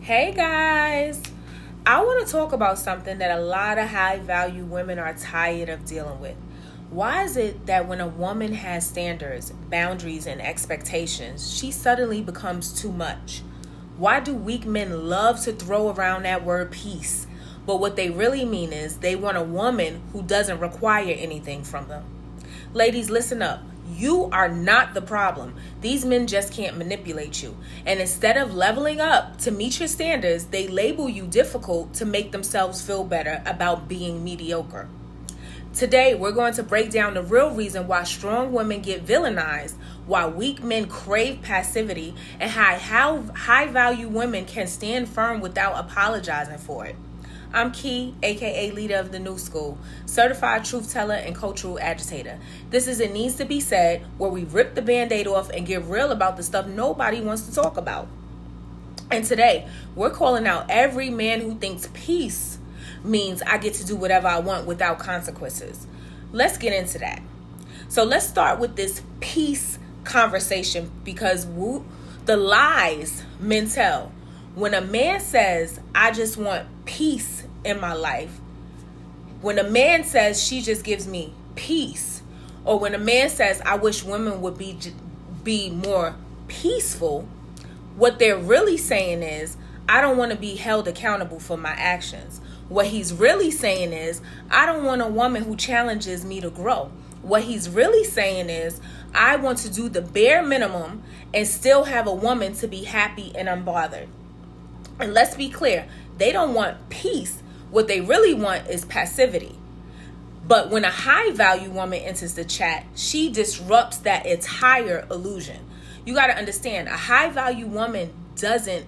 Hey guys, I want to talk about something that a lot of high value women are tired of dealing with. Why is it that when a woman has standards, boundaries, and expectations, she suddenly becomes too much? Why do weak men love to throw around that word peace? But what they really mean is they want a woman who doesn't require anything from them. Ladies, listen up. You are not the problem. These men just can't manipulate you. And instead of leveling up to meet your standards, they label you difficult to make themselves feel better about being mediocre. Today, we're going to break down the real reason why strong women get villainized, why weak men crave passivity, and how high-value women can stand firm without apologizing for it. I'm Key, aka leader of the new school, certified truth teller and cultural agitator. This is It Needs to Be Said, where we rip the band-aid off and get real about the stuff nobody wants to talk about. And today, we're calling out every man who thinks peace means I get to do whatever I want without consequences. Let's get into that. So let's start with this peace conversation because the lies men tell. When a man says, I just want peace in my life, when a man says she just gives me peace, or when a man says I wish women would be more peaceful, what they're really saying is I don't want to be held accountable for my actions. What he's really saying is I don't want a woman who challenges me to grow. What he's really saying is I want to do the bare minimum and still have a woman to be happy and unbothered. And let's be clear, they don't want peace. What they really want is passivity. But when a high value woman enters the chat, she disrupts that entire illusion. You got to understand, a high value woman doesn't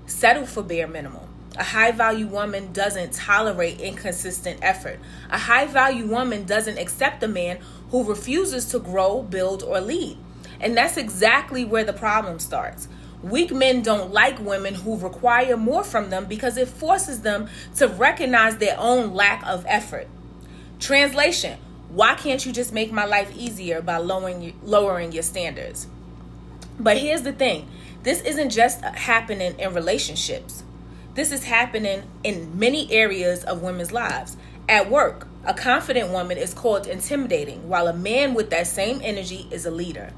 settle for bare minimum. A high value woman doesn't tolerate inconsistent effort. A high value woman doesn't accept a man who refuses to grow, build, or lead. And that's exactly where the problem starts. Weak men don't like women who require more from them because it forces them to recognize their own lack of effort. Translation: why can't you just make my life easier by lowering your standards? But here's the thing. This isn't just happening in relationships. This is happening in many areas of women's lives. At work, a confident woman is called intimidating, while a man with that same energy is a leader.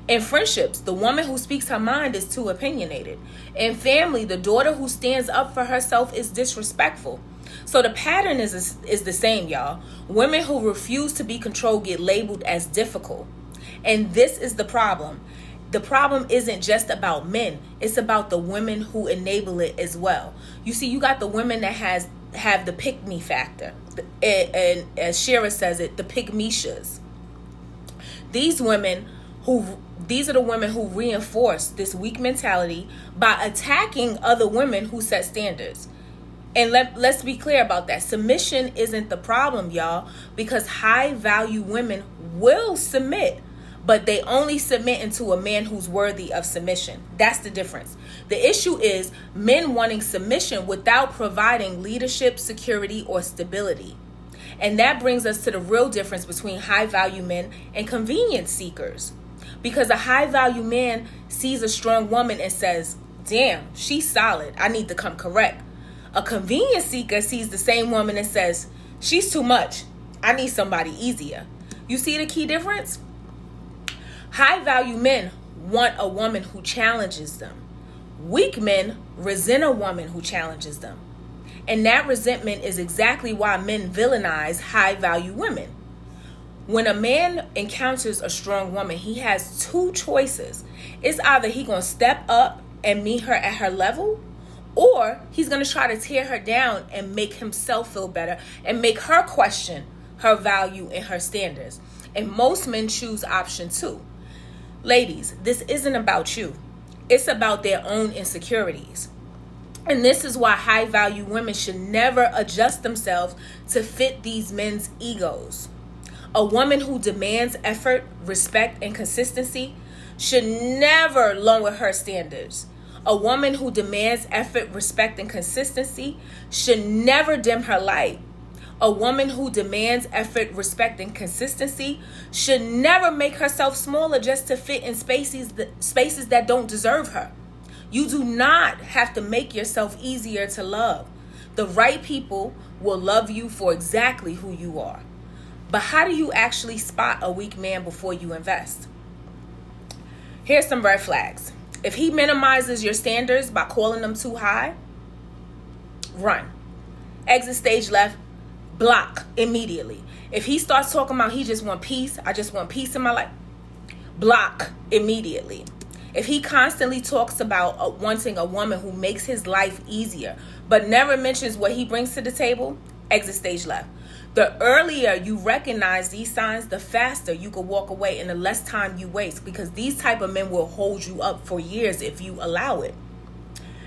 In friendships, the woman who speaks her mind is too opinionated. In family, the daughter who stands up for herself is disrespectful. So the pattern is the same, y'all. Women who refuse to be controlled get labeled as difficult. And this is the problem. The problem isn't just about men. It's about the women who enable it as well. You see, you got the women that have the pick-me factor. And as Shira says it, the pick-meshas. These are the women who reinforce this weak mentality by attacking other women who set standards. And let's be clear about that. Submission isn't the problem, y'all, because high value women will submit, but they only submit into a man who's worthy of submission. That's the difference. The issue is men wanting submission without providing leadership, security, or stability. And that brings us to the real difference between high value men and convenience seekers. Because a high value man sees a strong woman and says, damn, she's solid. I need to come correct. A convenience seeker sees the same woman and says, she's too much. I need somebody easier. You see the key difference? High value men want a woman who challenges them. Weak men resent a woman who challenges them. And that resentment is exactly why men villainize high value women. When a man encounters a strong woman, he has two choices. It's either he gonna step up and meet her at her level, or he's gonna try to tear her down and make himself feel better and make her question her value and her standards. And most men choose option 2. Ladies, this isn't about you. It's about their own insecurities. And this is why high value women should never adjust themselves to fit these men's egos. A woman who demands effort, respect, and consistency should never lower her standards. A woman who demands effort, respect, and consistency should never dim her light. A woman who demands effort, respect, and consistency should never make herself smaller just to fit in spaces that don't deserve her. You do not have to make yourself easier to love. The right people will love you for exactly who you are. But how do you actually spot a weak man before you invest? Here's some red flags. If he minimizes your standards by calling them too high, run. Exit stage left, block immediately. If he starts talking about he just want peace, I just want peace in my life, block immediately. If he constantly talks about wanting a woman who makes his life easier, but never mentions what he brings to the table, exit stage left. The earlier you recognize these signs, the faster you can walk away and the less time you waste, because these type of men will hold you up for years if you allow it.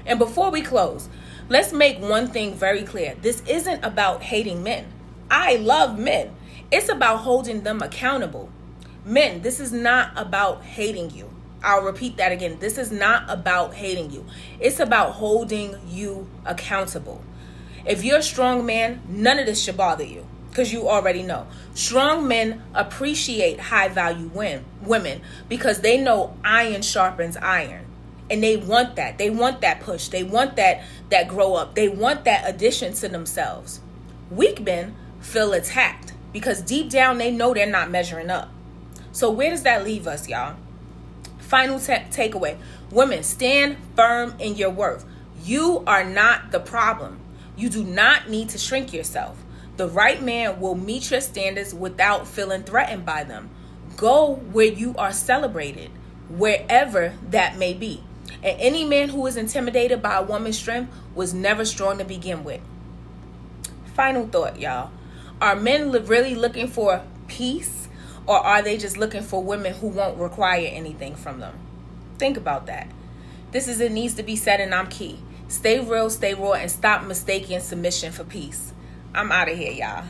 And before we close, let's make one thing very clear. This isn't about hating men. I love men. It's about holding them accountable. Men, this is not about hating you. I'll repeat that again. This is not about hating you. It's about holding you accountable. If you're a strong man, none of this should bother you, because you already know. Strong men appreciate high-value women because they know iron sharpens iron. And they want that. They want that push. They want that grow up. They want that addition to themselves. Weak men feel attacked because deep down they know they're not measuring up. So where does that leave us, y'all? Final takeaway. Women, stand firm in your worth. You are not the problem. You do not need to shrink yourself. The right man will meet your standards without feeling threatened by them. Go where you are celebrated, wherever that may be. And any man who is intimidated by a woman's strength was never strong to begin with. Final thought, y'all. Are men really looking for peace? Or are they just looking for women who won't require anything from them? Think about that. This is It Needs to Be Said, and I'm Key. Stay real, stay raw, and stop mistaking submission for peace. I'm out of here, y'all.